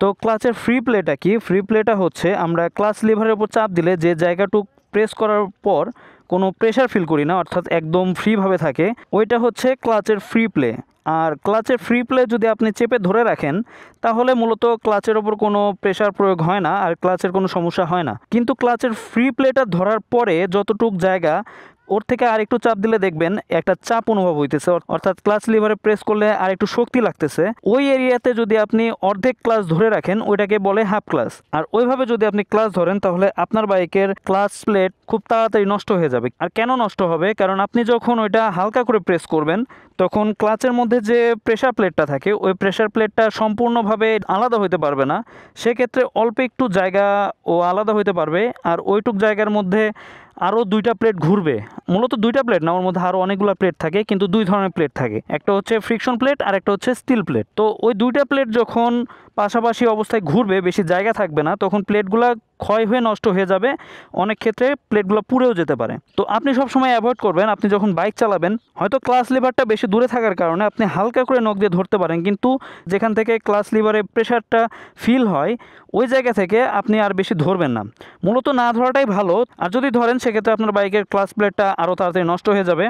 তো ক্লাচের ফ্রি প্লেটা কি? ফ্রি প্লেটা হচ্ছে আমরা ক্লাচ লিভারের উপর চাপ দিলে যে জায়গাটুক প্রেস করার পর কোনো প্রেশার ফিল করি না, অর্থাৎ একদম ফ্রিভাবে থাকে, ওইটা হচ্ছে ক্লাচের ফ্রি প্লে। আর ক্লাচের ফ্রি প্লে যদি আপনি চেপে ধরে রাখেন তাহলে মূলত ক্লাচের ওপর কোনো প্রেশার প্রয়োগ হয় না আর ক্লাচের কোনো সমস্যা হয় না। কিন্তু ক্লাচের ফ্রি প্লেটা ধরার পরে যতটুক জায়গা ওর থেকে আরেকটু চাপ দিলে দেখবেন একটা চাপ অনুভব হইতেছে, অর্থাৎ ক্লাচ লিভারে প্রেস করলে আর একটু শক্তি লাগতেছে। ওই এরিয়াতে যদি আপনি অর্ধেক ক্লাচ ধরে রাখেন ওইটাকে বলে হাফ ক্লাচ। আর ওইভাবে যদি আপনি ক্লাচ ধরেন তাহলে আপনার বাইকের ক্লাচ প্লেট খুব তাড়াতাড়ি নষ্ট হয়ে যাবে। আর কেন নষ্ট হবে? কারণ আপনি যখন ওইটা হালকা করে প্রেস করবেন তখন ক্লাচের মধ্যে যে প্রেশার প্লেটটা থাকে ওই প্রেশার প্লেটটা সম্পূর্ণভাবে আলাদা হতে পারবে না। সেক্ষেত্রে অল্প একটু জায়গা ও আলাদা হতে পারবে, আর ওইটুক জায়গার মধ্যে আরও দুইটা প্লেট ঘুরবে। মূলত দুইটা প্লেট না, ওর মধ্যে আরও অনেকগুলো প্লেট থাকে, কিন্তু দুই ধরনের প্লেট থাকে, একটা হচ্ছে ফ্রিকশন প্লেট আর একটা হচ্ছে স্টিল প্লেট। তো ওই দুইটা প্লেট যখন পাশাপাশি অবস্থায় ঘুরবে, বেশি জায়গা থাকবে না, তখন প্লেটগুলো ক্ষয় হয়ে নষ্ট হয়ে যাবে, অনেক ক্ষেত্রে প্লেটগুলো পুড়েও যেতে পারে। তো আপনি সবসময় অ্যাভয়েড করবেন, আপনি যখন বাইক চালাবেন হয়তো ক্লাচ লিভারটা বেশি দূরে থাকার কারণে আপনি হালকা করে নখ দিয়ে ধরতে পারেন, কিন্তু যেখান থেকে ক্লাচ লিভারে প্রেশারটা ফিল হয় ওই জায়গা থেকে আপনি আর বেশি ধরবেন না। মূলত না ধরাটাই ভালো। আর যদি ধরেন সেক্ষেত্রে আপনার বাইকের ক্লাচ প্লেটটা আরও তাড়াতাড়ি নষ্ট হয়ে যাবে।